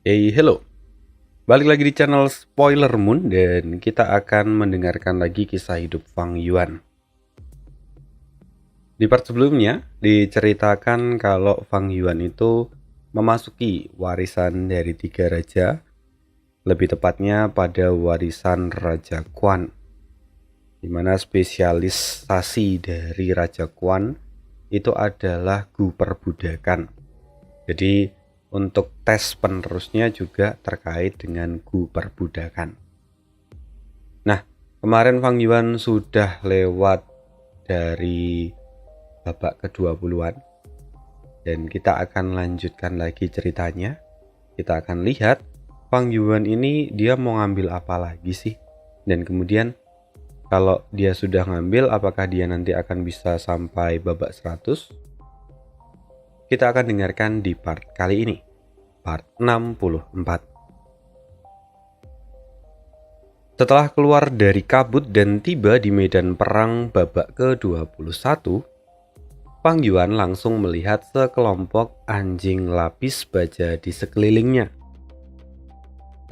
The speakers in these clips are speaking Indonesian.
Hello. Balik lagi di channel Spoiler Moon dan kita akan mendengarkan lagi kisah hidup Fang Yuan. Di part sebelumnya diceritakan kalau Fang Yuan itu memasuki warisan dari 3 raja, lebih tepatnya pada warisan Raja Quan, di mana spesialisasi dari Raja Quan itu adalah gu perbudakan. Jadi untuk tes penerusnya juga terkait dengan gu perbudakan. Nah, kemarin Fang Yuan sudah lewat dari babak ke-20-an dan kita akan lanjutkan lagi ceritanya. Kita akan lihat Fang Yuan ini dia mau ngambil apa lagi sih, dan kemudian kalau dia sudah ngambil, apakah dia nanti akan bisa sampai babak 100? Kita akan dengarkan di part kali ini, part 64. Setelah keluar dari kabut dan tiba di medan perang babak ke-21, Fang Yuan langsung melihat sekelompok anjing lapis baja di sekelilingnya.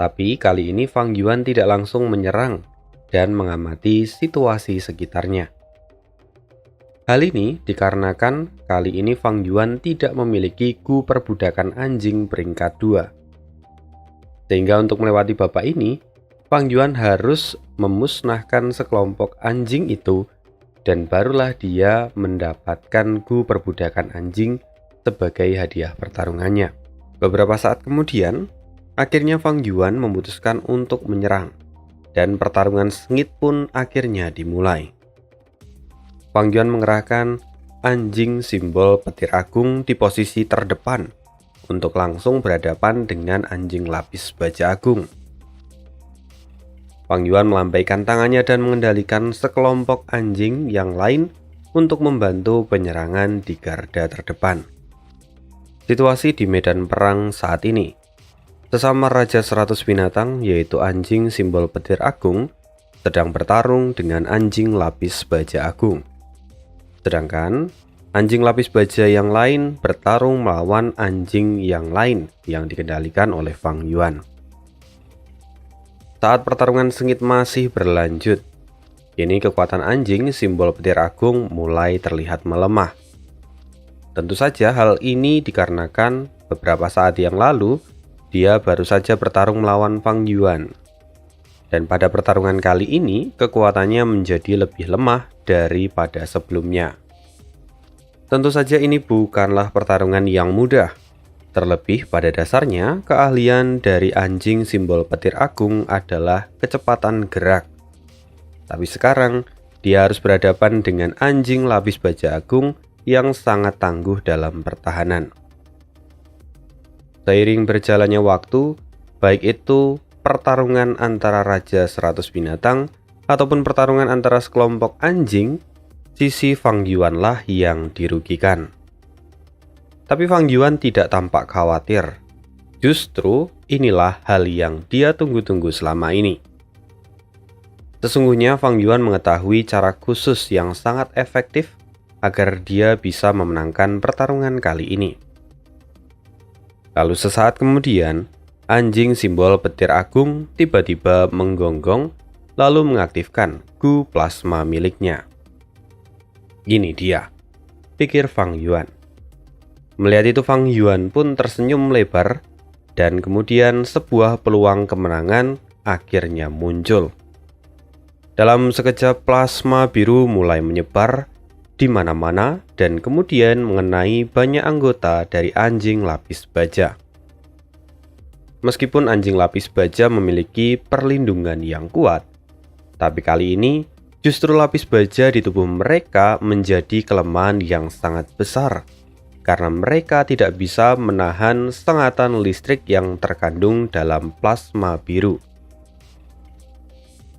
Tapi kali ini Fang Yuan tidak langsung menyerang dan mengamati situasi sekitarnya. Hal ini dikarenakan kali ini Fang Yuan tidak memiliki gu perbudakan anjing peringkat 2. Sehingga untuk melewati babak ini, Fang Yuan harus memusnahkan sekelompok anjing itu dan barulah dia mendapatkan gu perbudakan anjing sebagai hadiah pertarungannya. Beberapa saat kemudian, akhirnya Fang Yuan memutuskan untuk menyerang dan pertarungan sengit pun akhirnya dimulai. Fang Yuan mengerahkan anjing simbol petir agung di posisi terdepan untuk langsung berhadapan dengan anjing lapis baja agung. Fang Yuan melambaikan tangannya dan mengendalikan sekelompok anjing yang lain untuk membantu penyerangan di garda terdepan. Situasi di medan perang saat ini, sesama Raja 100 binatang yaitu anjing simbol petir agung sedang bertarung dengan anjing lapis baja agung. Sedangkan anjing lapis baja yang lain bertarung melawan anjing yang lain yang dikendalikan oleh Fang Yuan. Saat pertarungan sengit masih berlanjut, kini kekuatan anjing simbol petir agung mulai terlihat melemah. Tentu saja hal ini dikarenakan beberapa saat yang lalu dia baru saja bertarung melawan Fang Yuan. Dan pada pertarungan kali ini kekuatannya menjadi lebih lemah daripada sebelumnya. Tentu saja ini bukanlah pertarungan yang mudah. Terlebih pada dasarnya, keahlian dari anjing simbol petir agung adalah kecepatan gerak. Tapi sekarang, dia harus berhadapan dengan anjing lapis baja agung yang sangat tangguh dalam pertahanan. Seiring berjalannya waktu, baik itu pertarungan antara Raja 100 binatang ataupun pertarungan antara sekelompok anjing, sisi Fang Yuan lah yang dirugikan. Tapi Fang Yuan tidak tampak khawatir. Justru inilah hal yang dia tunggu-tunggu selama ini. Sesungguhnya Fang Yuan mengetahui cara khusus yang sangat efektif agar dia bisa memenangkan pertarungan kali ini. Lalu sesaat kemudian, anjing simbol petir agung tiba-tiba menggonggong lalu mengaktifkan gu plasma miliknya. Ini dia, pikir Fang Yuan. Melihat itu Fang Yuan pun tersenyum lebar dan kemudian sebuah peluang kemenangan akhirnya muncul. Dalam sekejap plasma biru mulai menyebar di mana-mana dan kemudian mengenai banyak anggota dari anjing lapis baja. Meskipun anjing lapis baja memiliki perlindungan yang kuat, tapi kali ini justru lapis baja di tubuh mereka menjadi kelemahan yang sangat besar. Karena mereka tidak bisa menahan sengatan listrik yang terkandung dalam plasma biru.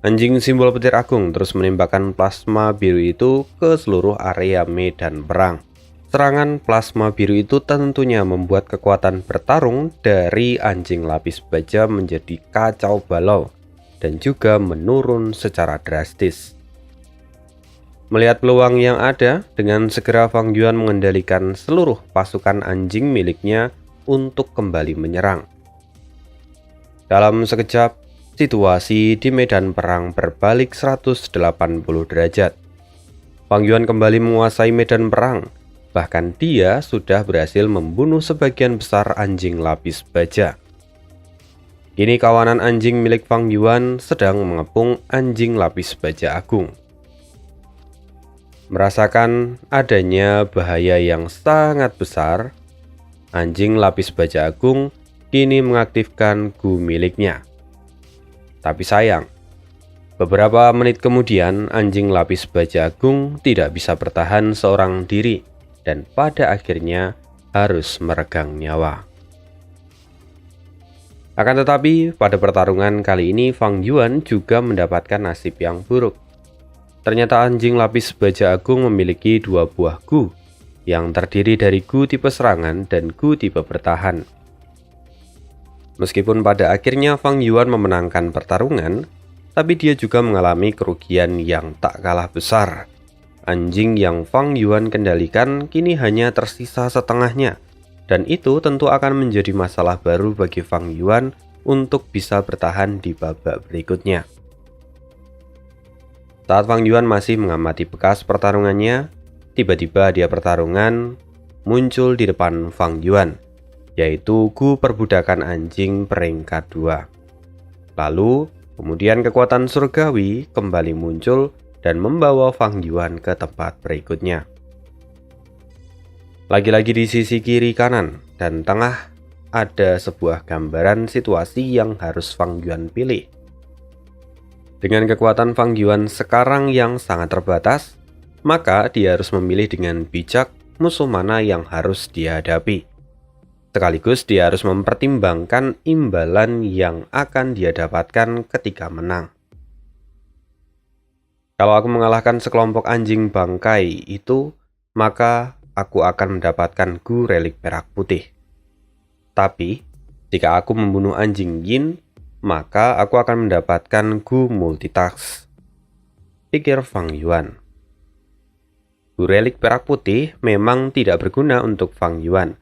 Anjing simbol petir agung terus menembakkan plasma biru itu ke seluruh area medan perang. Serangan plasma biru itu tentunya membuat kekuatan bertarung dari anjing lapis baja menjadi kacau balau dan juga menurun secara drastis. Melihat peluang yang ada, dengan segera Fang Yuan mengendalikan seluruh pasukan anjing miliknya untuk kembali menyerang. Dalam sekejap, situasi di medan perang berbalik 180 derajat. Fang Yuan kembali menguasai medan perang. Bahkan dia sudah berhasil membunuh sebagian besar anjing lapis baja. Kini kawanan anjing milik Fang Yuan sedang mengepung anjing lapis baja agung. Merasakan adanya bahaya yang sangat besar, anjing lapis baja agung kini mengaktifkan Gu miliknya. Tapi sayang, beberapa menit kemudian anjing lapis baja agung tidak bisa bertahan seorang diri dan pada akhirnya harus meregang nyawa. Akan tetapi, pada pertarungan kali ini Fang Yuan juga mendapatkan nasib yang buruk. Ternyata anjing lapis baja agung memiliki 2 buah Gu yang terdiri dari Gu tipe serangan dan Gu tipe bertahan. Meskipun pada akhirnya Fang Yuan memenangkan pertarungan, tapi dia juga mengalami kerugian yang tak kalah besar. Anjing yang Fang Yuan kendalikan kini hanya tersisa setengahnya, dan itu tentu akan menjadi masalah baru bagi Fang Yuan untuk bisa bertahan di babak berikutnya. Saat Fang Yuan masih mengamati bekas pertarungannya, tiba-tiba dia pertarungan muncul di depan Fang Yuan, yaitu Gu perbudakan anjing peringkat 2. Lalu, kemudian kekuatan surgawi kembali muncul dan membawa Fang Yuan ke tempat berikutnya. Lagi-lagi di sisi kiri, kanan, dan tengah ada sebuah gambaran situasi yang harus Fang Yuan pilih. Dengan kekuatan Fang Yuan sekarang yang sangat terbatas, maka dia harus memilih dengan bijak musuh mana yang harus dia hadapi. Sekaligus dia harus mempertimbangkan imbalan yang akan dia dapatkan ketika menang. Kalau aku mengalahkan sekelompok anjing bangkai itu, maka aku akan mendapatkan Gu relik perak putih. Tapi, jika aku membunuh anjing yin, maka aku akan mendapatkan Gu multitask, pikir Fang Yuan. Gu relik perak putih memang tidak berguna untuk Fang Yuan,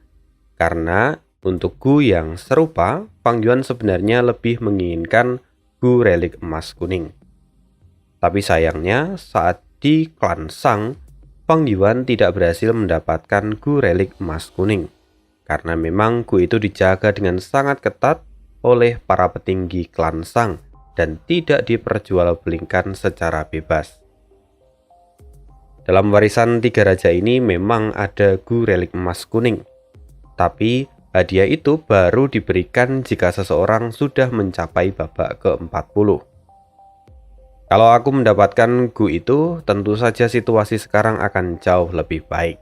karena untuk Gu yang serupa, Fang Yuan sebenarnya lebih menginginkan Gu relik emas kuning. Tapi sayangnya saat di klan Shang, Fang Yuan tidak berhasil mendapatkan Gu relik emas kuning, karena memang Gu itu dijaga dengan sangat ketat oleh para petinggi klan Shang dan tidak diperjualbelikan secara bebas. Dalam warisan 3 raja ini memang ada Gu relik emas kuning, tapi hadiah itu baru diberikan jika seseorang sudah mencapai babak ke-40. Kalau aku mendapatkan Gu itu, tentu saja situasi sekarang akan jauh lebih baik,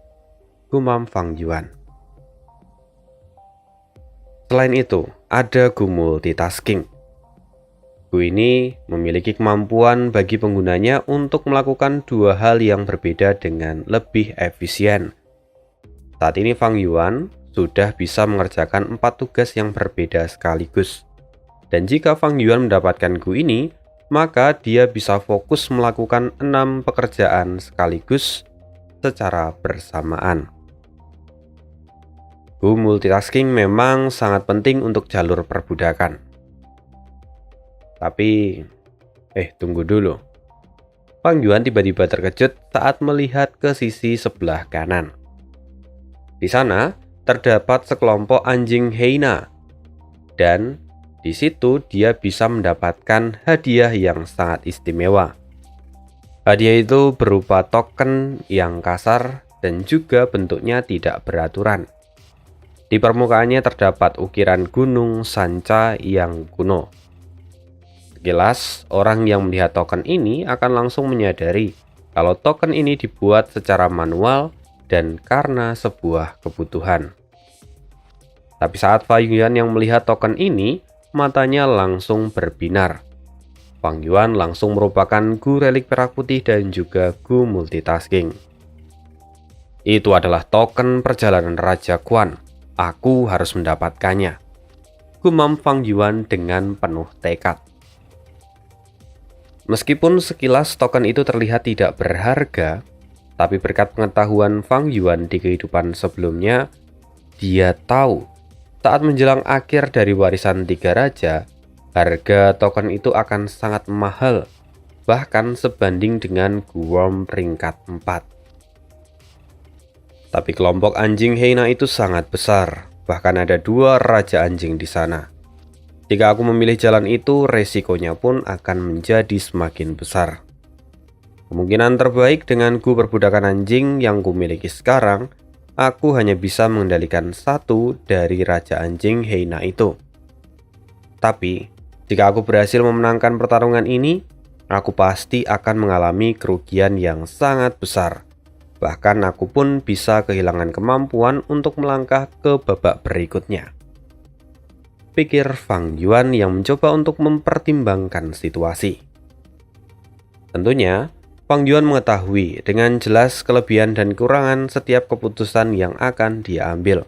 gumam Fang Yuan. Selain itu, ada Gu multitasking. Gu ini memiliki kemampuan bagi penggunanya untuk melakukan 2 hal yang berbeda dengan lebih efisien. Saat ini Fang Yuan sudah bisa mengerjakan 4 tugas yang berbeda sekaligus. Dan jika Fang Yuan mendapatkan Gu ini, maka dia bisa fokus melakukan 6 pekerjaan sekaligus secara bersamaan. Gu multitasking memang sangat penting untuk jalur perbudakan. Tapi, tunggu dulu. Fang Yuan tiba-tiba terkejut saat melihat ke sisi sebelah kanan. Di sana terdapat sekelompok anjing hyena, dan di situ dia bisa mendapatkan hadiah yang sangat istimewa. Hadiah itu berupa token yang kasar dan juga bentuknya tidak beraturan. Di permukaannya terdapat ukiran gunung Sanca yang kuno. Sekilas, orang yang melihat token ini akan langsung menyadari kalau token ini dibuat secara manual dan karena sebuah kebutuhan. Tapi saat Fang Yuan yang melihat token ini, matanya langsung berbinar. Fang Yuan langsung merupakan Gu relik perak putih dan juga Gu multitasking. Itu adalah token perjalanan Raja Quan. Aku harus mendapatkannya, gumam Fang Yuan dengan penuh tekad. Meskipun sekilas token itu terlihat tidak berharga, tapi berkat pengetahuan Fang Yuan di kehidupan sebelumnya, dia tahu saat menjelang akhir dari warisan 3 raja, harga token itu akan sangat mahal, bahkan sebanding dengan Guworm peringkat 4. Tapi kelompok anjing hyena itu sangat besar, bahkan ada 2 raja anjing di sana. Jika aku memilih jalan itu, resikonya pun akan menjadi semakin besar. Kemungkinan terbaik dengan perbudakan anjing yang kumiliki sekarang, aku hanya bisa mengendalikan 1 dari raja anjing hyena itu. Tapi, jika aku berhasil memenangkan pertarungan ini, aku pasti akan mengalami kerugian yang sangat besar. Bahkan aku pun bisa kehilangan kemampuan untuk melangkah ke babak berikutnya. Pikir Fang Yuan yang mencoba untuk mempertimbangkan situasi. Tentunya, Fang Yuan mengetahui dengan jelas kelebihan dan kekurangan setiap keputusan yang akan dia ambil.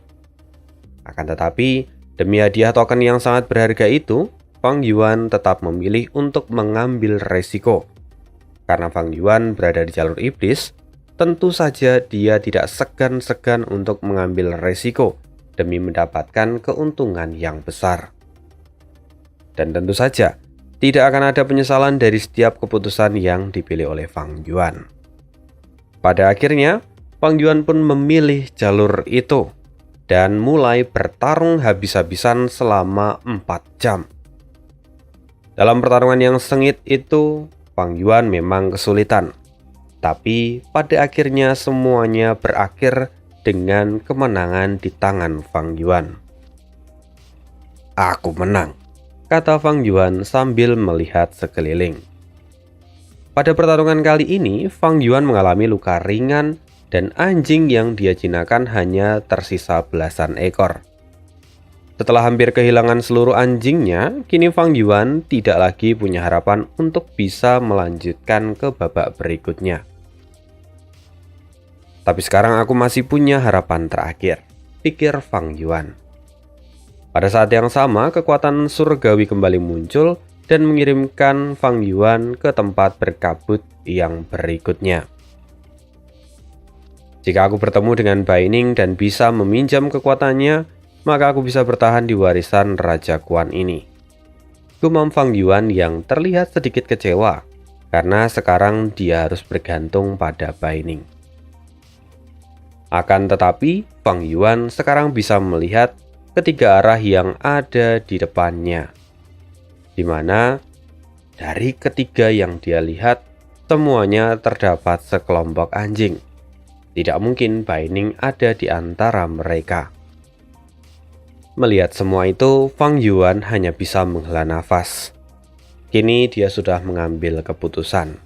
Akan tetapi, demi hadiah token yang sangat berharga itu, Fang Yuan tetap memilih untuk mengambil resiko. Karena Fang Yuan berada di jalur iblis, tentu saja dia tidak segan-segan untuk mengambil resiko demi mendapatkan keuntungan yang besar. Dan tentu saja, tidak akan ada penyesalan dari setiap keputusan yang dipilih oleh Fang Yuan. Pada akhirnya, Fang Yuan pun memilih jalur itu dan mulai bertarung habis-habisan selama 4 jam. Dalam pertarungan yang sengit itu, Fang Yuan memang kesulitan. Tapi pada akhirnya semuanya berakhir dengan kemenangan di tangan Fang Yuan. "Aku menang," kata Fang Yuan sambil melihat sekeliling. Pada pertarungan kali ini, Fang Yuan mengalami luka ringan dan anjing yang dia jinakan hanya tersisa belasan ekor. Setelah hampir kehilangan seluruh anjingnya, kini Fang Yuan tidak lagi punya harapan untuk bisa melanjutkan ke babak berikutnya. Tapi sekarang aku masih punya harapan terakhir, pikir Fang Yuan. Pada saat yang sama, kekuatan surgawi kembali muncul dan mengirimkan Fang Yuan ke tempat berkabut yang berikutnya. Jika aku bertemu dengan Bai Ning dan bisa meminjam kekuatannya, maka aku bisa bertahan di warisan Raja Kuan ini. Gumam Fang Yuan yang terlihat sedikit kecewa, karena sekarang dia harus bergantung pada Bai Ning. Akan tetapi, Fang Yuan sekarang bisa melihat ketiga arah yang ada di depannya, di mana dari ketiga yang dia lihat, semuanya terdapat sekelompok anjing. Tidak mungkin Bai Ning ada di antara mereka. Melihat semua itu, Fang Yuan hanya bisa menghela nafas. Kini dia sudah mengambil keputusan.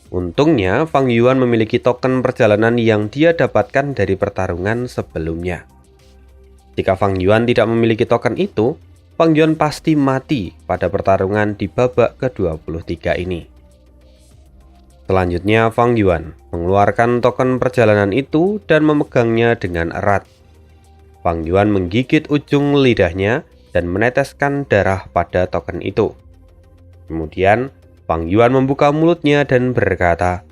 Untungnya, Fang Yuan memiliki token perjalanan yang dia dapatkan dari pertarungan sebelumnya. Jika Fang Yuan tidak memiliki token itu, Fang Yuan pasti mati pada pertarungan di babak ke-23 ini. Selanjutnya, Fang Yuan mengeluarkan token perjalanan itu dan memegangnya dengan erat. Fang Yuan menggigit ujung lidahnya dan meneteskan darah pada token itu. Kemudian, Fang Yuan membuka mulutnya dan berkata,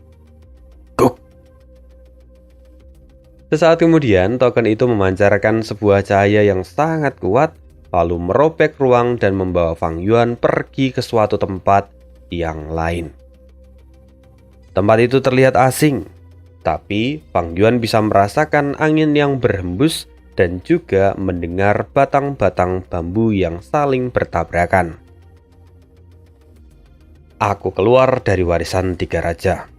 "Kuk." Sesaat kemudian, token itu memancarkan sebuah cahaya yang sangat kuat, lalu merobek ruang dan membawa Fang Yuan pergi ke suatu tempat yang lain. Tempat itu terlihat asing, tapi Fang Yuan bisa merasakan angin yang berhembus dan juga mendengar batang-batang bambu yang saling bertabrakan. "Aku keluar dari warisan 3 raja,"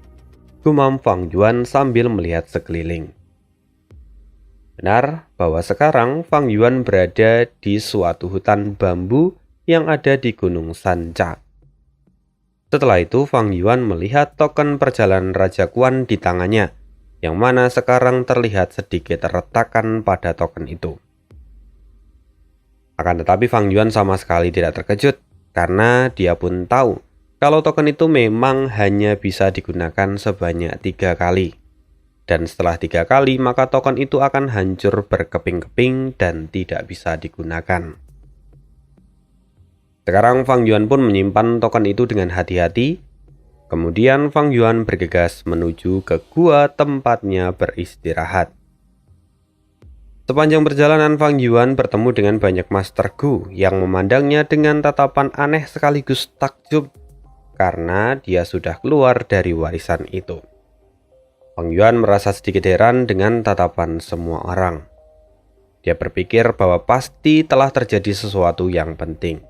gumam Fang Yuan sambil melihat sekeliling. Benar bahwa sekarang Fang Yuan berada di suatu hutan bambu yang ada di Gunung Sanca. Setelah itu, Fang Yuan melihat token perjalanan Raja Kuan di tangannya, yang mana sekarang terlihat sedikit retakan pada token itu. Akan tetapi Fang Yuan sama sekali tidak terkejut, karena dia pun tahu kalau token itu memang hanya bisa digunakan sebanyak 3 kali. Dan setelah 3 kali, maka token itu akan hancur berkeping-keping dan tidak bisa digunakan. Sekarang Fang Yuan pun menyimpan token itu dengan hati-hati. Kemudian Fang Yuan bergegas menuju ke gua tempatnya beristirahat. Sepanjang perjalanan Fang Yuan bertemu dengan banyak Master Gu yang memandangnya dengan tatapan aneh sekaligus takjub karena dia sudah keluar dari warisan itu. Fang Yuan merasa sedikit heran dengan tatapan semua orang. Dia berpikir bahwa pasti telah terjadi sesuatu yang penting.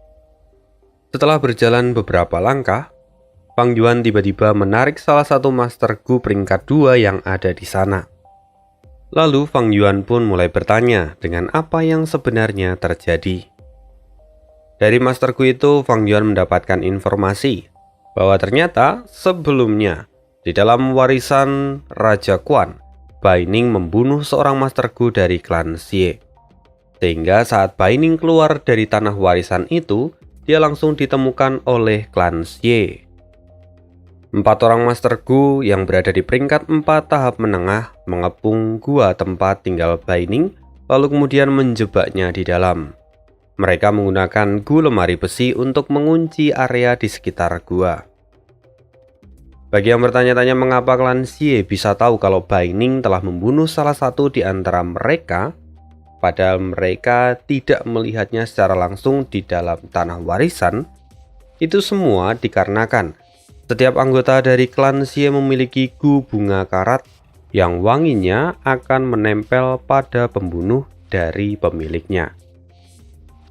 Setelah berjalan beberapa langkah, Fang Yuan tiba-tiba menarik salah satu Master Gu peringkat 2 yang ada di sana. Lalu Fang Yuan pun mulai bertanya dengan apa yang sebenarnya terjadi. Dari Master Gu itu, Fang Yuan mendapatkan informasi bahwa ternyata sebelumnya di dalam warisan Raja Quan, Bai Ning membunuh seorang Master Gu dari klan Xie. Sehingga saat Bai Ning keluar dari tanah warisan itu, dia langsung ditemukan oleh klan Xie. 4 orang Master Gu yang berada di peringkat 4 tahap menengah mengepung gua tempat tinggal Bai Ning, lalu kemudian menjebaknya di dalam. Mereka menggunakan gu lemari besi untuk mengunci area di sekitar gua. Bagi yang bertanya-tanya mengapa klan Xie bisa tahu kalau Bai Ning telah membunuh salah satu di antara mereka, padahal mereka tidak melihatnya secara langsung di dalam tanah warisan, itu semua dikarenakan setiap anggota dari klan Xie memiliki gu bunga karat yang wanginya akan menempel pada pembunuh dari pemiliknya.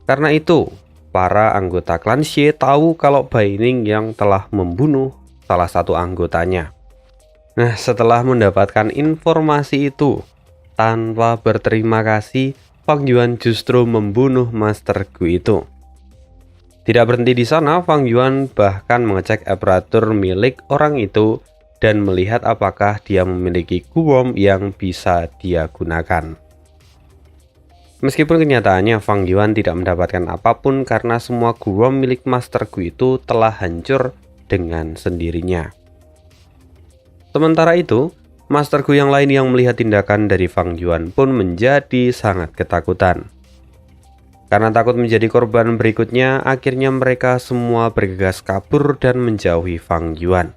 Karena itu, para anggota klan Xie tahu kalau Bai Ning yang telah membunuh salah satu anggotanya. Nah, setelah mendapatkan informasi itu, tanpa berterima kasih, Fang Yuan justru membunuh Master Gu itu. Tidak berhenti di sana, Fang Yuan bahkan mengecek aparatur milik orang itu dan melihat apakah dia memiliki Guwom yang bisa dia gunakan. Meskipun kenyataannya Fang Yuan tidak mendapatkan apapun karena semua Guwom milik Master Gu itu telah hancur dengan sendirinya. Sementara itu, Master Gu yang lain yang melihat tindakan dari Fang Yuan pun menjadi sangat ketakutan. Karena takut menjadi korban berikutnya, akhirnya mereka semua bergegas kabur dan menjauhi Fang Yuan.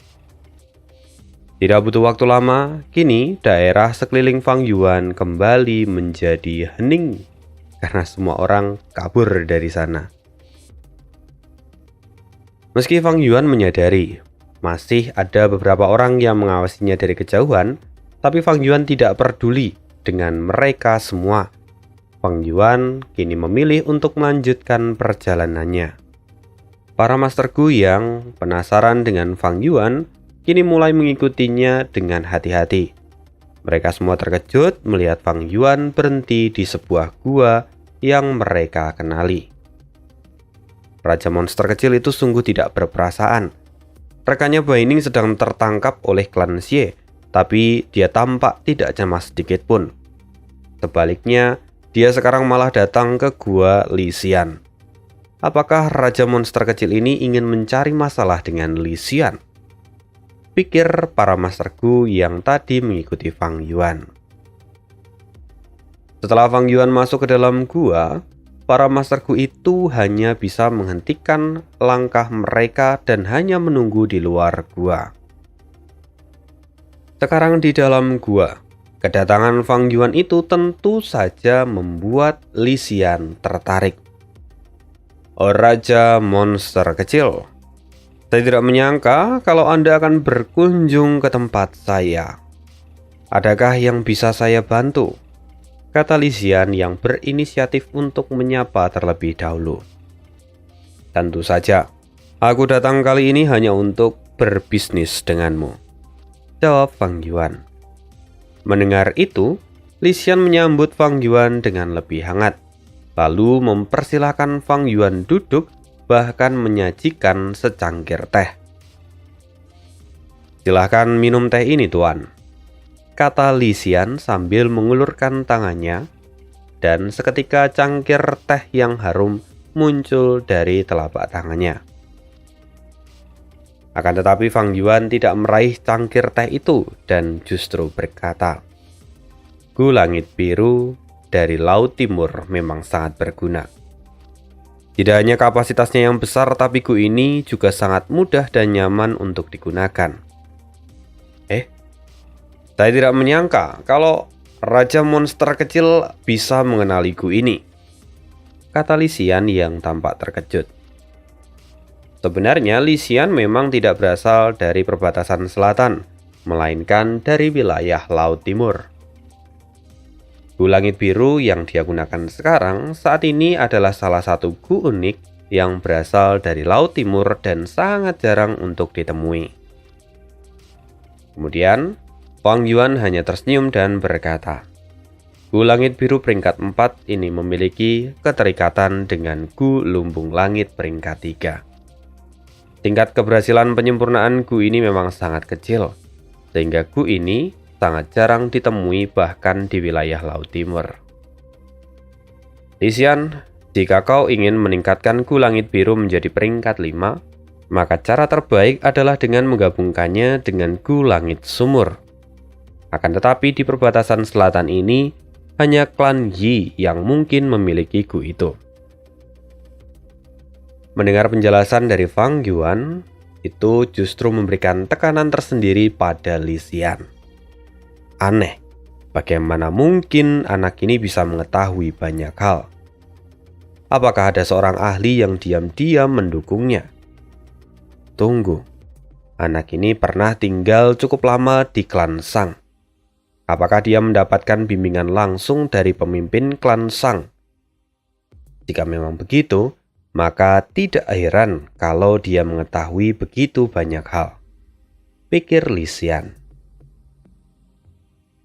Tidak butuh waktu lama, kini daerah sekeliling Fang Yuan kembali menjadi hening karena semua orang kabur dari sana. Meski Fang Yuan menyadari masih ada beberapa orang yang mengawasinya dari kejauhan, tapi Fang Yuan tidak peduli dengan mereka semua. Fang Yuan kini memilih untuk melanjutkan perjalanannya. Para Master Gu yang penasaran dengan Fang Yuan kini mulai mengikutinya dengan hati-hati. Mereka semua terkejut melihat Fang Yuan berhenti di sebuah gua yang mereka kenali. Raja monster kecil itu sungguh tidak berperasaan. Rekannya Bai Ning sedang tertangkap oleh klan Xie, tapi dia tampak tidak cemas sedikit pun. Sebaliknya, dia sekarang malah datang ke gua Li Xian. Apakah Raja monster kecil ini ingin mencari masalah dengan Li Xian? Pikir para Master Gu yang tadi mengikuti Fang Yuan. Setelah Fang Yuan masuk ke dalam gua, para Master Gu itu hanya bisa menghentikan langkah mereka dan hanya menunggu di luar gua. Sekarang di dalam gua, kedatangan Fang Yuan itu tentu saja membuat Li Xian tertarik. Oh Raja monster kecil, saya tidak menyangka kalau Anda akan berkunjung ke tempat saya. Adakah yang bisa saya bantu? Kata Li Xian yang berinisiatif untuk menyapa terlebih dahulu. Tentu saja, aku datang kali ini hanya untuk berbisnis denganmu, jawab Fang Yuan. Mendengar itu, Li Xian menyambut Fang Yuan dengan lebih hangat, lalu mempersilahkan Fang Yuan duduk, bahkan menyajikan secangkir teh. Silahkan minum teh ini, Tuan, kata Li Xian sambil mengulurkan tangannya, dan seketika cangkir teh yang harum muncul dari telapak tangannya. Akan tetapi Fang Yuan tidak meraih cangkir teh itu dan justru berkata, "Gu langit biru dari Laut Timur memang sangat berguna. Tidak hanya kapasitasnya yang besar, tapi gu ini juga sangat mudah dan nyaman untuk digunakan." Saya tidak menyangka kalau Raja monster kecil bisa mengenali Gu ini, kata Lisian yang tampak terkejut. Sebenarnya Lisian memang tidak berasal dari perbatasan selatan, melainkan dari wilayah Laut Timur. Gu langit biru yang dia gunakan sekarang saat ini adalah salah satu gu unik yang berasal dari Laut Timur dan sangat jarang untuk ditemui. Kemudian, Fang Yuan hanya tersenyum dan berkata, Gu langit biru peringkat 4 ini memiliki keterikatan dengan gu lumbung langit peringkat 3. Tingkat keberhasilan penyempurnaan gu ini memang sangat kecil, sehingga gu ini sangat jarang ditemui bahkan di wilayah Laut Timur. Lisian, jika kau ingin meningkatkan gu langit biru menjadi peringkat 5, maka cara terbaik adalah dengan menggabungkannya dengan gu langit sumur. Akan tetapi di perbatasan selatan ini, hanya klan Yi yang mungkin memiliki gu itu. Mendengar penjelasan dari Fang Yuan, itu justru memberikan tekanan tersendiri pada Lisian. Aneh, bagaimana mungkin anak ini bisa mengetahui banyak hal? Apakah ada seorang ahli yang diam-diam mendukungnya? Tunggu, anak ini pernah tinggal cukup lama di klan Sang. Apakah dia mendapatkan bimbingan langsung dari pemimpin klan Sang? Jika memang begitu, maka tidak heran kalau dia mengetahui begitu banyak hal, pikir Lisian.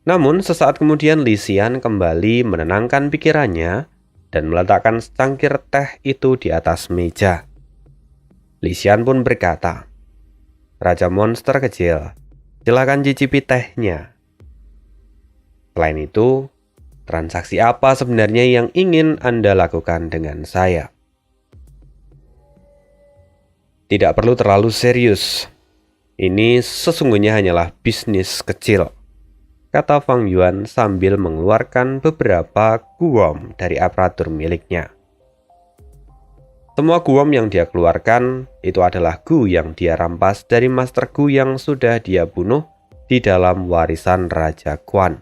Namun sesaat kemudian Lisian kembali menenangkan pikirannya dan meletakkan secangkir teh itu di atas meja. Lisian pun berkata, Raja monster kecil, silakan cicipi tehnya. Selain itu, transaksi apa sebenarnya yang ingin Anda lakukan dengan saya? Tidak perlu terlalu serius. Ini sesungguhnya hanyalah bisnis kecil, kata Fang Yuan sambil mengeluarkan beberapa guam dari aparatur miliknya. Semua guam yang dia keluarkan itu adalah gu yang dia rampas dari Master Gu yang sudah dia bunuh di dalam warisan Raja Quan.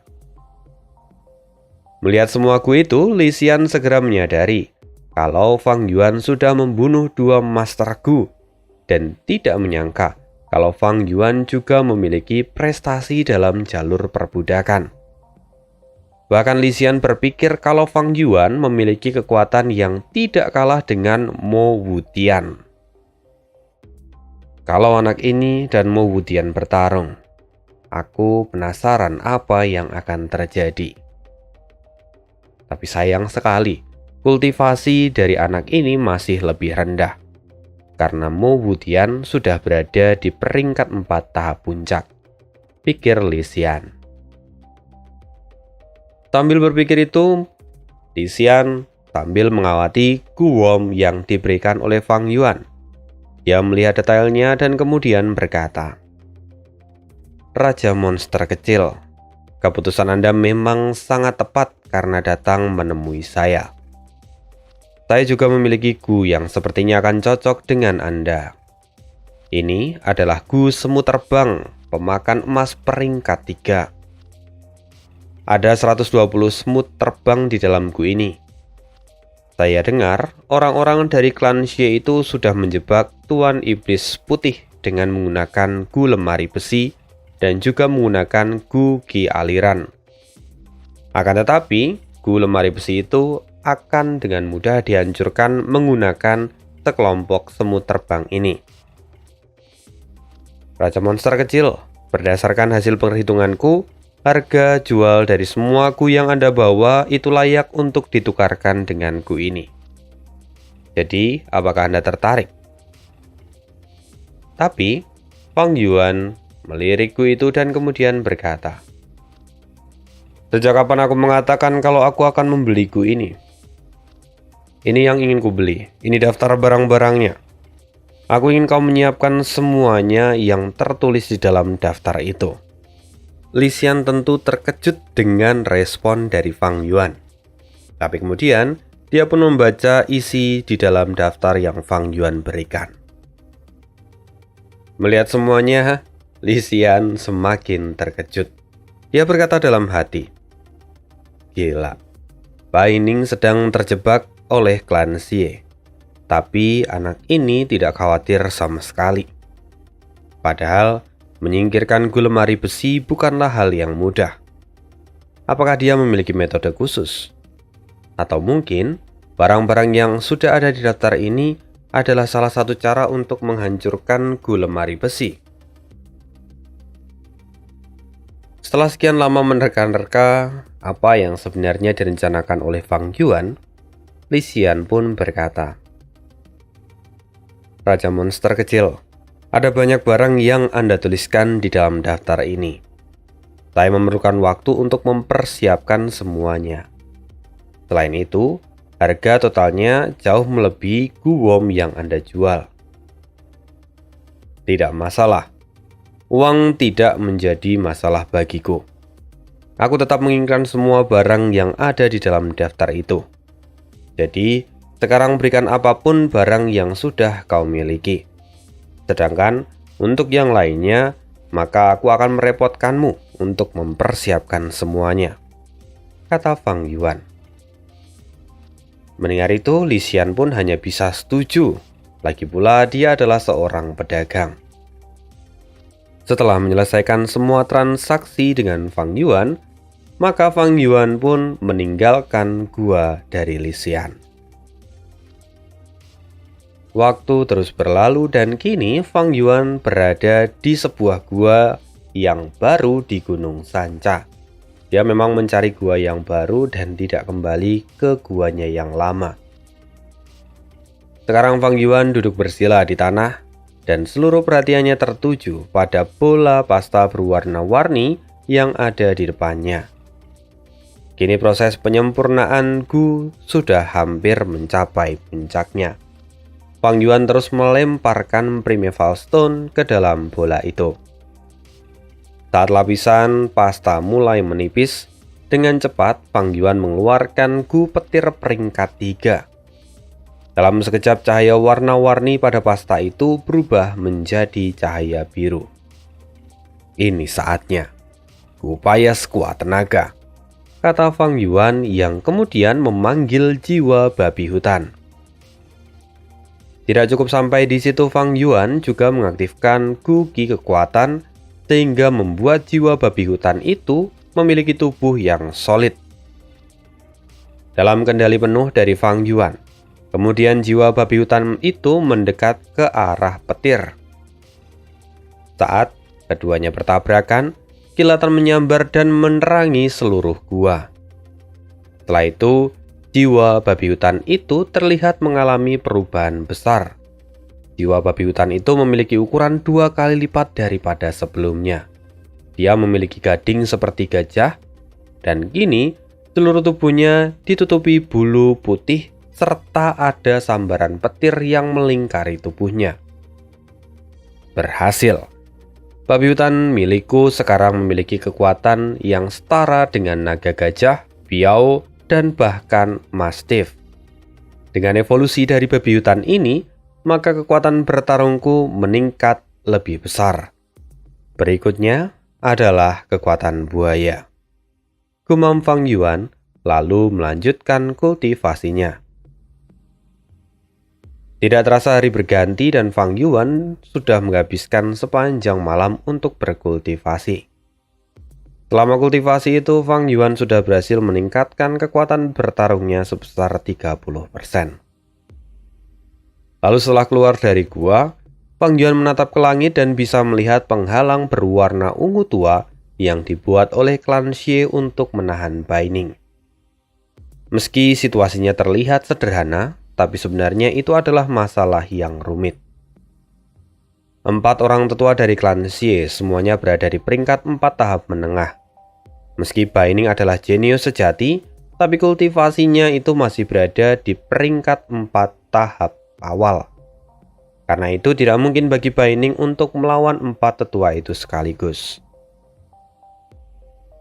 Melihat semua gu itu, Lisian segera menyadari kalau Fang Yuan sudah membunuh 2 Master Gu dan tidak menyangka kalau Fang Yuan juga memiliki prestasi dalam jalur perbudakan. Bahkan Lisian berpikir kalau Fang Yuan memiliki kekuatan yang tidak kalah dengan Mo Wutian. Kalau anak ini dan Mo Wutian bertarung, aku penasaran apa yang akan terjadi. Tapi sayang sekali, kultivasi dari anak ini masih lebih rendah, karena Mo Wutian sudah berada di peringkat 4 tahap puncak, pikir Lisian. Sambil berpikir itu, Lisian sambil mengawati guom yang diberikan oleh Fang Yuan. Dia melihat detailnya dan kemudian berkata, Raja monster kecil, keputusan Anda memang sangat tepat karena datang menemui saya. Saya juga memiliki gu yang sepertinya akan cocok dengan Anda. Ini adalah gu semu terbang pemakan emas peringkat 3. Ada 120 semut terbang di dalam gu ini. Saya dengar orang-orang dari klan Xie itu sudah menjebak Tuan Iblis Putih dengan menggunakan gu lemari besi dan juga menggunakan gu Qi aliran. Akan tetapi, gu lemari besi itu akan dengan mudah dihancurkan menggunakan sekelompok semut terbang ini. Raja monster kecil, berdasarkan hasil perhitunganku, harga jual dari semua gu yang Anda bawa itu layak untuk ditukarkan dengan gu ini. Jadi, apakah Anda tertarik? Tapi, Fang Yuan melirik gu itu dan kemudian berkata, Sejak kapan aku mengatakan kalau aku akan membeli gu ini? Ini yang ingin ku beli. Ini daftar barang-barangnya. Aku ingin kau menyiapkan semuanya yang tertulis di dalam daftar itu. Lisian tentu terkejut dengan respon dari Fang Yuan. Tapi kemudian, dia pun membaca isi di dalam daftar yang Fang Yuan berikan. Melihat semuanya, Lisian semakin terkejut. Dia berkata dalam hati, Gila, Bai Ning sedang terjebak oleh klan Xie. Tapi anak ini tidak khawatir sama sekali. Padahal menyingkirkan lemari besi bukanlah hal yang mudah. Apakah dia memiliki metode khusus? Atau mungkin barang-barang yang sudah ada di daftar ini adalah salah satu cara untuk menghancurkan lemari besi. Setelah sekian lama menerka-nerka apa yang sebenarnya direncanakan oleh Fang Yuan, Li Xian pun berkata, "Raja monster kecil, ada banyak barang yang Anda tuliskan di dalam daftar ini. Saya memerlukan waktu untuk mempersiapkan semuanya. Selain itu, harga totalnya jauh melebihi guwom yang Anda jual." "Tidak masalah. Uang tidak menjadi masalah bagiku. Aku tetap menginginkan semua barang yang ada di dalam daftar itu. Jadi, sekarang berikan apapun barang yang sudah kau miliki. Sedangkan untuk yang lainnya, maka aku akan merepotkanmu untuk mempersiapkan semuanya," kata Fang Yuan. Mendengar itu, Li Xian pun hanya bisa setuju. Lagi pula dia adalah seorang pedagang. Setelah menyelesaikan semua transaksi dengan Fang Yuan, maka Fang Yuan pun meninggalkan gua dari Li Xian. Waktu terus berlalu dan kini Fang Yuan berada di sebuah gua yang baru di Gunung Sanca. Dia memang mencari gua yang baru dan tidak kembali ke guanya yang lama. Sekarang Fang Yuan duduk bersila di tanah dan seluruh perhatiannya tertuju pada bola pasta berwarna-warni yang ada di depannya. Kini proses penyempurnaan Gu sudah hampir mencapai puncaknya. Fang Yuan terus melemparkan Primeval Stone ke dalam bola itu. Saat lapisan pasta mulai menipis, dengan cepat Fang Yuan mengeluarkan Gu petir peringkat 3. Dalam sekejap cahaya warna-warni pada pasta itu berubah menjadi cahaya biru. "Ini saatnya. Upaya sekuat tenaga," kata Fang Yuan yang kemudian memanggil jiwa babi hutan. Tidak cukup sampai di situ, Fang Yuan juga mengaktifkan Guqi kekuatan sehingga membuat jiwa babi hutan itu memiliki tubuh yang solid. Dalam kendali penuh dari Fang Yuan, kemudian jiwa babi hutan itu mendekat ke arah petir. Saat keduanya bertabrakan, kilatan menyambar dan menerangi seluruh gua. Setelah itu, jiwa babi hutan itu terlihat mengalami perubahan besar. Jiwa babi hutan itu memiliki ukuran 2 kali lipat daripada sebelumnya. Dia memiliki gading seperti gajah, dan kini seluruh tubuhnya ditutupi bulu putih serta ada sambaran petir yang melingkari tubuhnya. Berhasil. Babi hutan milikku sekarang memiliki kekuatan yang setara dengan naga gajah, biau, dan bahkan mastiff. Dengan evolusi dari babi hutan ini, maka kekuatan bertarungku meningkat lebih besar. Berikutnya adalah kekuatan buaya. Gumam Fang Yuan lalu melanjutkan kultivasinya. Tidak terasa hari berganti dan Fang Yuan sudah menghabiskan sepanjang malam untuk berkultivasi. Selama kultivasi itu, Fang Yuan sudah berhasil meningkatkan kekuatan bertarungnya sebesar 30%. Lalu setelah keluar dari gua, Fang Yuan menatap ke langit dan bisa melihat penghalang berwarna ungu tua yang dibuat oleh klan Xie untuk menahan Bai Ning. Meski situasinya terlihat sederhana, tapi sebenarnya itu adalah masalah yang rumit. 4 orang tetua dari klan Xie semuanya berada di peringkat 4 tahap menengah. Meski Bai Ning adalah jenius sejati, tapi kultivasinya itu masih berada di peringkat 4 tahap awal. Karena itu tidak mungkin bagi Bai Ning untuk melawan 4 tetua itu sekaligus.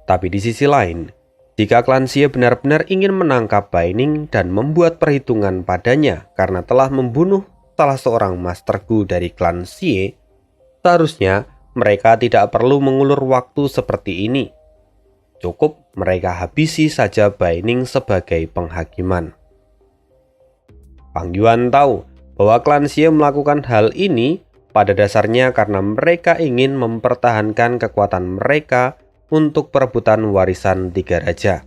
Tapi di sisi lain, jika klan Xie benar-benar ingin menangkap Bai Ning dan membuat perhitungan padanya karena telah membunuh salah seorang Master Gu dari klan Xie, seharusnya mereka tidak perlu mengulur waktu seperti ini. Cukup mereka habisi saja Bai Ning sebagai penghakiman. Fang Yuan tahu bahwa klan Xie melakukan hal ini pada dasarnya karena mereka ingin mempertahankan kekuatan mereka untuk perebutan warisan tiga raja.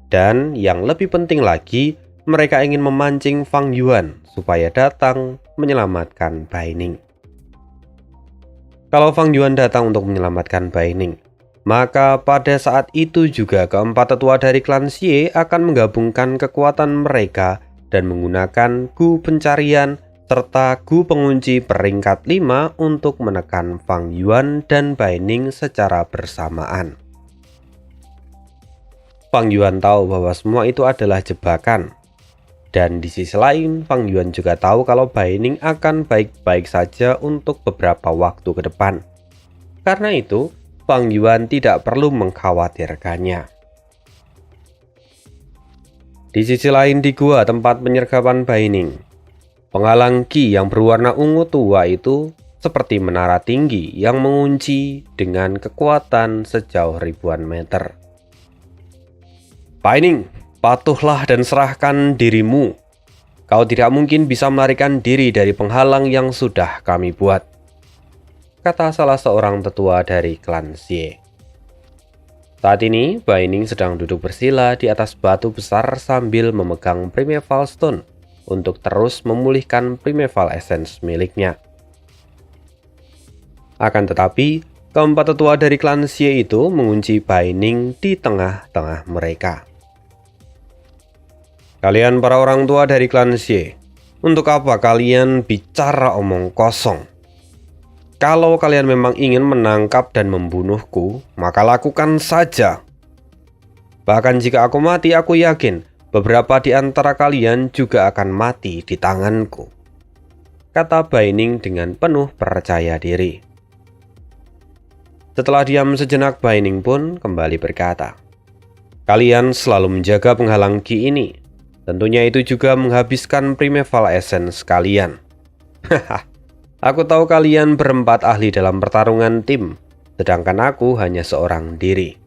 Dan yang lebih penting lagi, mereka ingin memancing Fang Yuan supaya datang menyelamatkan Bai Ning. Kalau Fang Yuan datang untuk menyelamatkan Bai Ning, maka pada saat itu juga keempat tetua dari klan Xie akan menggabungkan kekuatan mereka dan menggunakan Gu pencarian serta Gu pengunci peringkat 5 untuk menekan Fang Yuan dan Bai Ning secara bersamaan. Fang Yuan tahu bahwa semua itu adalah jebakan. Dan di sisi lain, Fang Yuan juga tahu kalau Bai Ning akan baik-baik saja untuk beberapa waktu ke depan. Karena itu, Fang Yuan tidak perlu mengkhawatirkannya. Di sisi lain di gua tempat penyergapan Bai Ning, penghalang Qi yang berwarna ungu tua itu seperti menara tinggi yang mengunci dengan kekuatan sejauh ribuan meter. Bai Ning, patuhlah dan serahkan dirimu. Kau tidak mungkin bisa melarikan diri dari penghalang yang sudah kami buat, kata salah seorang tetua dari klan Xie. Saat ini, Bai Ning sedang duduk bersila di atas batu besar sambil memegang Primeval Stone untuk terus memulihkan Primeval Essence miliknya. Akan tetapi, keempat tetua dari klan Xie itu mengunci Bai Ning di tengah-tengah mereka. Kalian para orang tua dari klan Xie, untuk apa kalian bicara omong kosong? Kalau kalian memang ingin menangkap dan membunuhku, maka lakukan saja. Bahkan jika aku mati, aku yakin beberapa di antara kalian juga akan mati di tanganku, kata Bai Ning dengan penuh percaya diri. Setelah diam sejenak, Bai Ning pun kembali berkata, kalian selalu menjaga penghalang Qi ini. Tentunya itu juga menghabiskan Primeval Essence kalian. Haha. Aku tahu kalian berempat ahli dalam pertarungan tim, sedangkan aku hanya seorang diri.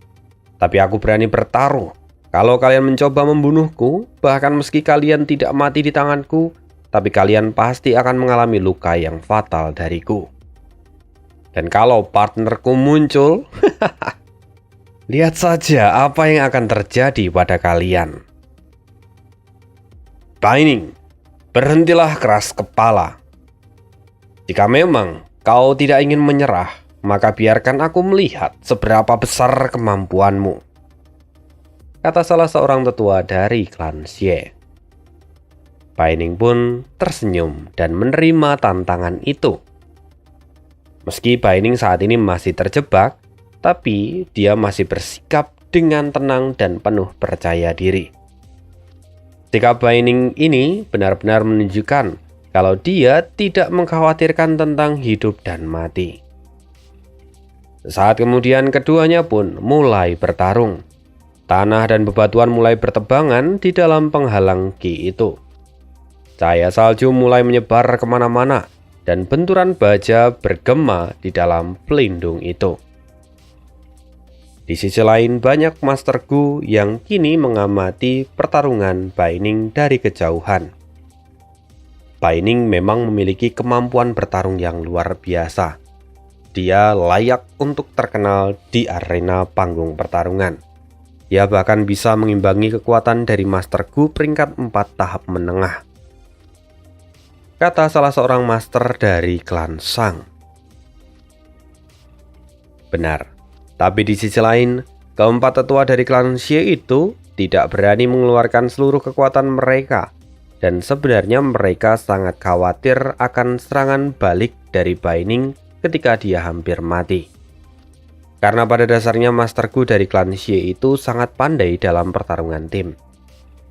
Tapi aku berani bertaruh, kalau kalian mencoba membunuhku, bahkan meski kalian tidak mati di tanganku, tapi kalian pasti akan mengalami luka yang fatal dariku. Dan kalau partnerku muncul, lihat saja apa yang akan terjadi pada kalian. Bai Ning, berhentilah keras kepala. Jika memang kau tidak ingin menyerah, maka biarkan aku melihat seberapa besar kemampuanmu, kata salah seorang tetua dari klan Xie. Bai Ning pun tersenyum dan menerima tantangan itu. Meski Bai Ning saat ini masih terjebak, tapi dia masih bersikap dengan tenang dan penuh percaya diri. Sikap Bai Ning ini benar-benar menunjukkan kalau dia tidak mengkhawatirkan tentang hidup dan mati. Saat kemudian keduanya pun mulai bertarung. Tanah dan bebatuan mulai bertebangan di dalam penghalang Qi itu. Cahaya salju mulai menyebar kemana-mana dan benturan baja bergema di dalam pelindung itu. Di sisi lain, banyak Master Gu yang kini mengamati pertarungan Bai Ning dari kejauhan. Bai Ning memang memiliki kemampuan bertarung yang luar biasa. Dia layak untuk terkenal di arena panggung pertarungan. Ia bahkan bisa mengimbangi kekuatan dari Master Gu peringkat 4 tahap menengah, kata salah seorang master dari klan Shang. Benar, tapi di sisi lain, keempat tetua dari klan Xie itu tidak berani mengeluarkan seluruh kekuatan mereka. Dan sebenarnya mereka sangat khawatir akan serangan balik dari Bai Ning ketika dia hampir mati. Karena pada dasarnya Master Gu dari klan Xie itu sangat pandai dalam pertarungan tim.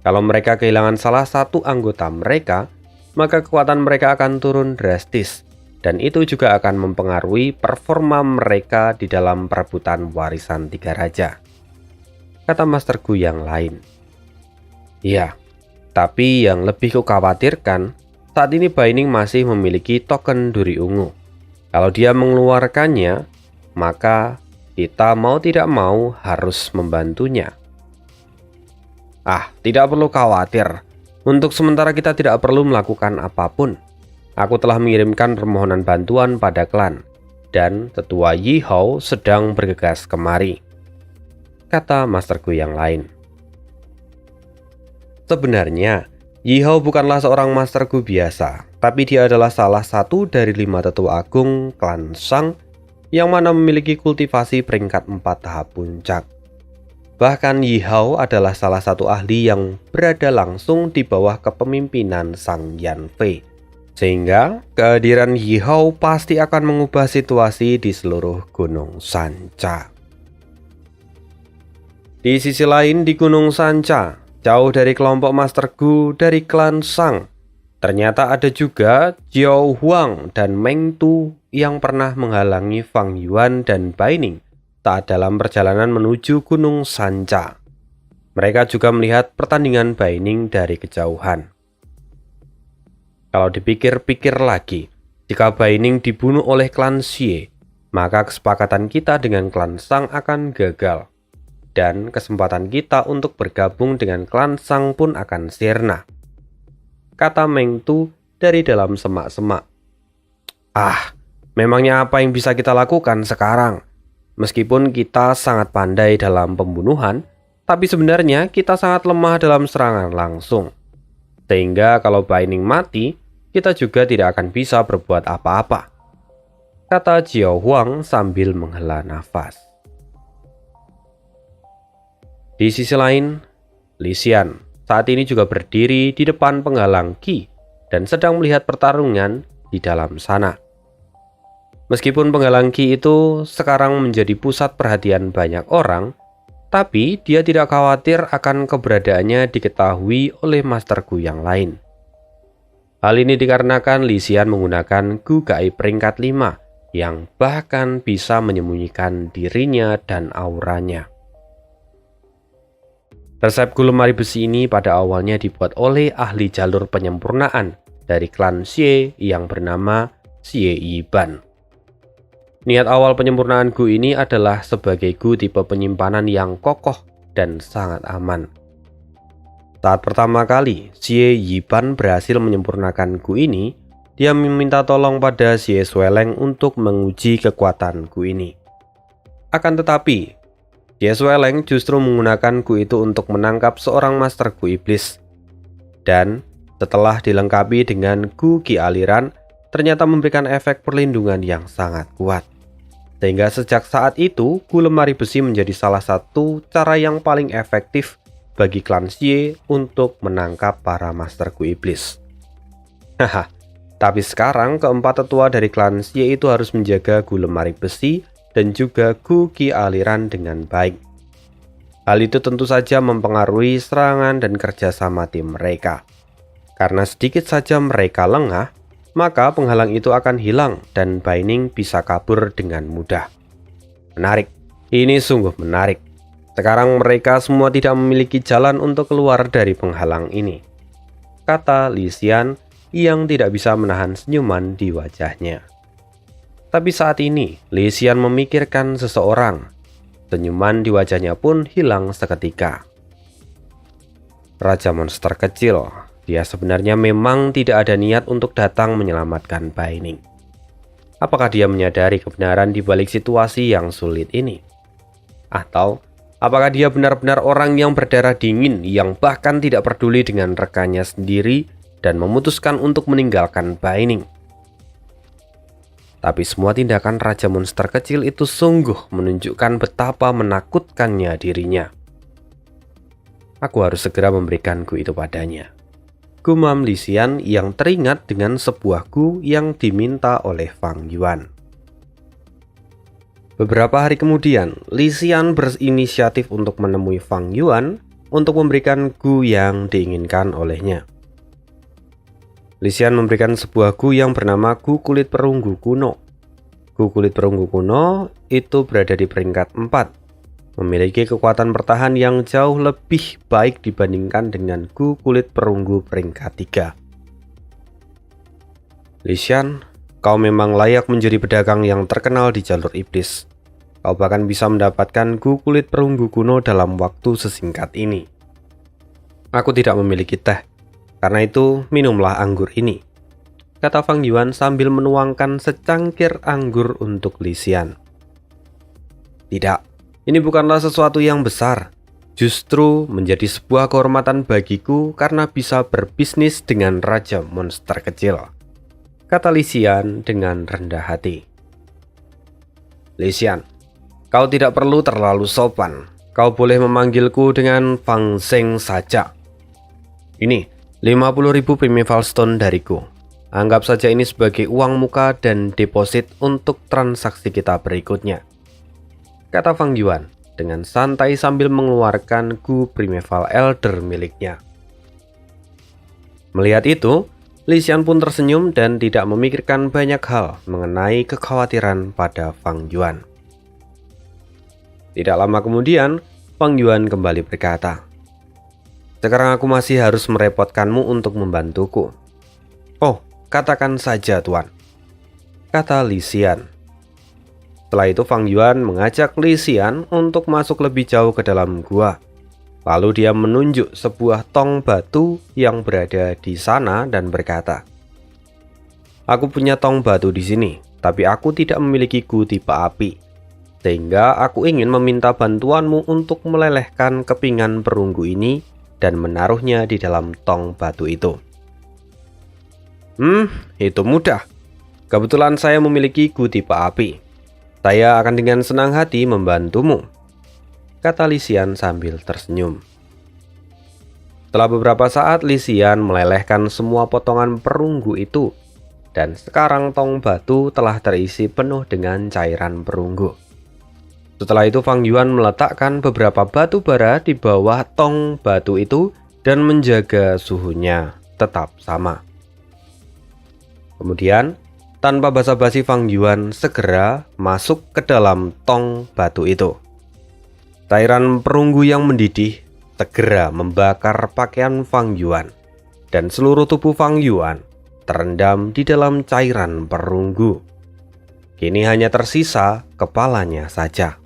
Kalau mereka kehilangan salah satu anggota mereka, maka kekuatan mereka akan turun drastis. Dan itu juga akan mempengaruhi performa mereka di dalam perebutan warisan tiga raja, kata Master Gu yang lain. Ya, tapi yang lebih kukhawatirkan, saat ini Bai Ning masih memiliki token duri ungu. Kalau dia mengeluarkannya, maka kita mau tidak mau harus membantunya. Tidak perlu khawatir. Untuk sementara kita tidak perlu melakukan apapun. Aku telah mengirimkan permohonan bantuan pada klan, dan tetua Yi Hao sedang bergegas kemari, kata masterku yang lain. Sebenarnya, Yi Hao bukanlah seorang masterku biasa, tapi dia adalah salah satu dari 5 tetua agung klan Shang yang mana memiliki kultivasi peringkat 4 tahap puncak. Bahkan Yi Hao adalah salah satu ahli yang berada langsung di bawah kepemimpinan Sang Yanfei. Sehingga kehadiran Yi Hao pasti akan mengubah situasi di seluruh Gunung Sanca. Di sisi lain di Gunung Sanca, jauh dari kelompok Master Gu dari klan Shang, ternyata ada juga Jiao Huang dan Meng Tu yang pernah menghalangi Fang Yuan dan Bai Ning saat dalam perjalanan menuju Gunung Sanca. Mereka juga melihat pertandingan Bai Ning dari kejauhan. Kalau dipikir-pikir lagi, jika Bai Ning dibunuh oleh klan Xie, maka kesepakatan kita dengan klan Shang akan gagal. Dan kesempatan kita untuk bergabung dengan klan Shang pun akan sirna, kata Meng Tu dari dalam semak-semak. Memangnya apa yang bisa kita lakukan sekarang? Meskipun kita sangat pandai dalam pembunuhan, tapi sebenarnya kita sangat lemah dalam serangan langsung. Sehingga kalau Bai Ning mati, kita juga tidak akan bisa berbuat apa-apa, kata Jiao Huang sambil menghela nafas. Di sisi lain, Li Xian saat ini juga berdiri di depan penghalang Qi dan sedang melihat pertarungan di dalam sana. Meskipun penghalang Qi itu sekarang menjadi pusat perhatian banyak orang, tapi dia tidak khawatir akan keberadaannya diketahui oleh Master Gu yang lain. Hal ini dikarenakan Li Xian menggunakan Gu Gaib peringkat 5 yang bahkan bisa menyembunyikan dirinya dan auranya. Resep gu lemari besi ini pada awalnya dibuat oleh ahli jalur penyempurnaan dari klan Xie yang bernama Xie Yiban. Niat awal penyempurnaan gu ini adalah sebagai gu tipe penyimpanan yang kokoh dan sangat aman. Saat pertama kali Xie Yiban berhasil menyempurnakan gu ini, dia meminta tolong pada Xie Sueleng untuk menguji kekuatan gu ini. Akan tetapi, Xie Sueleng justru menggunakan gu itu untuk menangkap seorang master gu iblis. Dan setelah dilengkapi dengan gu Qi aliran, ternyata memberikan efek perlindungan yang sangat kuat. Sehingga sejak saat itu, gu lemari besi menjadi salah satu cara yang paling efektif bagi klan Xie untuk menangkap para master gu iblis. Tapi sekarang keempat tetua dari klan Xie itu harus menjaga gu lemari besi dan juga gu Qi aliran dengan baik. Hal itu tentu saja mempengaruhi serangan dan kerjasama tim mereka. Karena sedikit saja mereka lengah, maka penghalang itu akan hilang dan Bai Ning bisa kabur dengan mudah. Menarik, ini sungguh menarik. Sekarang mereka semua tidak memiliki jalan untuk keluar dari penghalang ini, kata Li Xian yang tidak bisa menahan senyuman di wajahnya. Tapi saat ini, Li Xian memikirkan seseorang. Senyuman di wajahnya pun hilang seketika. Raja monster kecil, dia sebenarnya memang tidak ada niat untuk datang menyelamatkan Bai Ning. Apakah dia menyadari kebenaran di balik situasi yang sulit ini? Atau apakah dia benar-benar orang yang berdarah dingin yang bahkan tidak peduli dengan rekannya sendiri dan memutuskan untuk meninggalkan Bai Ning? Tapi semua tindakan Raja Monster kecil itu sungguh menunjukkan betapa menakutkannya dirinya. Aku harus segera memberikan gu itu padanya, gumam Li Xian yang teringat dengan sebuah gu yang diminta oleh Fang Yuan. Beberapa hari kemudian, Li Xian berinisiatif untuk menemui Fang Yuan untuk memberikan gu yang diinginkan olehnya. Li Xian memberikan sebuah gu yang bernama gu kulit perunggu kuno. Gu kulit perunggu kuno itu berada di peringkat 4, memiliki kekuatan bertahan yang jauh lebih baik dibandingkan dengan gu kulit perunggu peringkat 3. Li Xian, kau memang layak menjadi pedagang yang terkenal di jalur iblis. Kau bahkan bisa mendapatkan gu kulit perunggu kuno dalam waktu sesingkat ini. Aku tidak memiliki teh, karena itu minumlah anggur ini, kata Fang Yuan sambil menuangkan secangkir anggur untuk Li Xian. Tidak, ini bukanlah sesuatu yang besar. Justru menjadi sebuah kehormatan bagiku karena bisa berbisnis dengan raja monster kecil, kata Li Xian dengan rendah hati. Li Xian, kau tidak perlu terlalu sopan. Kau boleh memanggilku dengan Fang Zeng saja. Ini 50.000 Primeval Stone dariku. Anggap saja ini sebagai uang muka dan deposit untuk transaksi kita berikutnya, kata Fang Yuan dengan santai sambil mengeluarkan gu Primeval Elder miliknya. Melihat itu, Li Xian pun tersenyum dan tidak memikirkan banyak hal mengenai kekhawatiran pada Fang Yuan. Tidak lama kemudian, Fang Yuan kembali berkata, "Sekarang aku masih harus merepotkanmu untuk membantuku." "Oh, katakan saja, Tuan," kata Li Xian. Setelah itu Fang Yuan mengajak Li Xian untuk masuk lebih jauh ke dalam gua. Lalu dia menunjuk sebuah tong batu yang berada di sana dan berkata, "Aku punya tong batu di sini, tapi aku tidak memiliki gu tipe api. Sehingga aku ingin meminta bantuanmu untuk melelehkan kepingan perunggu ini dan menaruhnya di dalam tong batu itu." Itu mudah. Kebetulan saya memiliki gu tipe api. Saya akan dengan senang hati membantumu, kata Li Xian sambil tersenyum. Setelah beberapa saat, Li Xian melelehkan semua potongan perunggu itu, dan sekarang tong batu telah terisi penuh dengan cairan perunggu. Setelah itu Fang Yuan meletakkan beberapa batu bara di bawah tong batu itu dan menjaga suhunya tetap sama. Kemudian, tanpa basa-basi Fang Yuan segera masuk ke dalam tong batu itu. Cairan perunggu yang mendidih segera membakar pakaian Fang Yuan, dan seluruh tubuh Fang Yuan terendam di dalam cairan perunggu. Kini hanya tersisa kepalanya saja.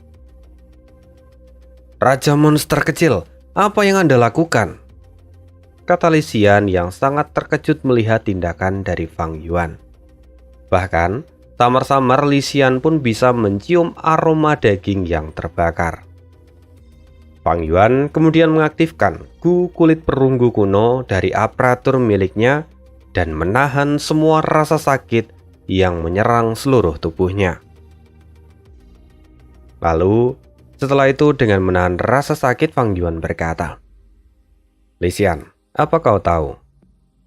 "Raja monster kecil, apa yang Anda lakukan?" kata Li Xian yang sangat terkejut melihat tindakan dari Fang Yuan. Bahkan, samar-samar Li Xian pun bisa mencium aroma daging yang terbakar. Fang Yuan kemudian mengaktifkan gu kulit perunggu kuno dari aparatur miliknya dan menahan semua rasa sakit yang menyerang seluruh tubuhnya. Lalu, setelah itu dengan menahan rasa sakit, Fang Yuan berkata, "Li Xian, apa kau tahu?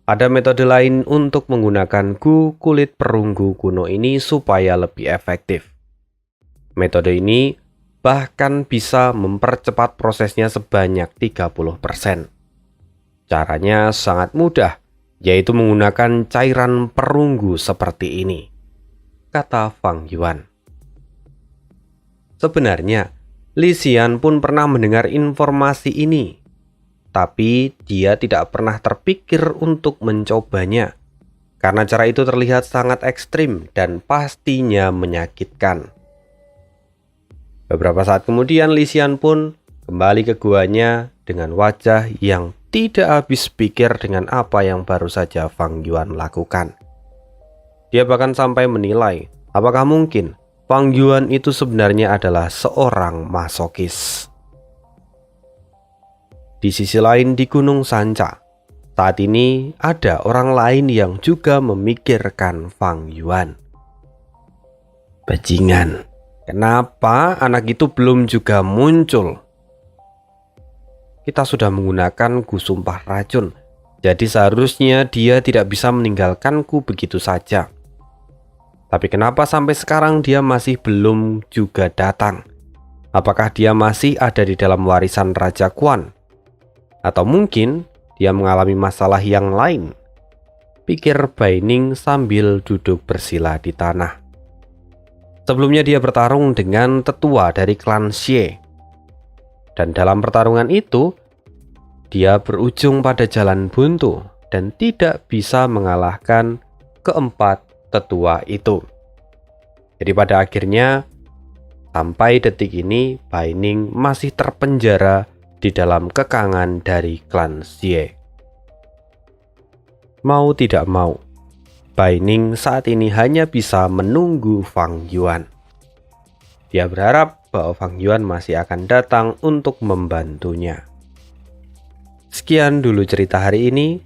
Ada metode lain untuk menggunakan gu kulit perunggu kuno ini supaya lebih efektif. Metode ini bahkan bisa mempercepat prosesnya sebanyak 30%. Caranya sangat mudah, yaitu menggunakan cairan perunggu seperti ini," kata Fang Yuan. Sebenarnya, Li Xian pun pernah mendengar informasi ini, tapi dia tidak pernah terpikir untuk mencobanya, karena cara itu terlihat sangat ekstrim dan pastinya menyakitkan. Beberapa saat kemudian Li Xian pun kembali ke guanya dengan wajah yang tidak habis pikir dengan apa yang baru saja Fang Yuan lakukan. Dia bahkan sampai menilai, apakah mungkin Fang Yuan itu sebenarnya adalah seorang masokis. Di sisi lain di Gunung Sanca, saat ini ada orang lain yang juga memikirkan Fang Yuan. "Bajingan, kenapa anak itu belum juga muncul? Kita sudah menggunakan gu sumpah racun, jadi seharusnya dia tidak bisa meninggalkanku begitu saja. Tapi kenapa sampai sekarang dia masih belum juga datang? Apakah dia masih ada di dalam warisan Raja Quan? Atau mungkin dia mengalami masalah yang lain?" pikir Bai Ning sambil duduk bersila di tanah. Sebelumnya dia bertarung dengan tetua dari klan Xie. Dan dalam pertarungan itu, dia berujung pada jalan buntu dan tidak bisa mengalahkan keempat tetua itu. Jadi pada akhirnya Sampai detik ini, Bai Ning masih terpenjara di dalam kekangan dari klan Xie. Mau tidak mau, Bai Ning saat ini hanya bisa menunggu Fang Yuan. Dia berharap bahwa Fang Yuan masih akan datang untuk membantunya. Sekian dulu cerita hari ini.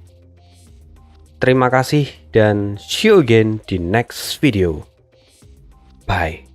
Terima kasih dan see you again di next video. Bye.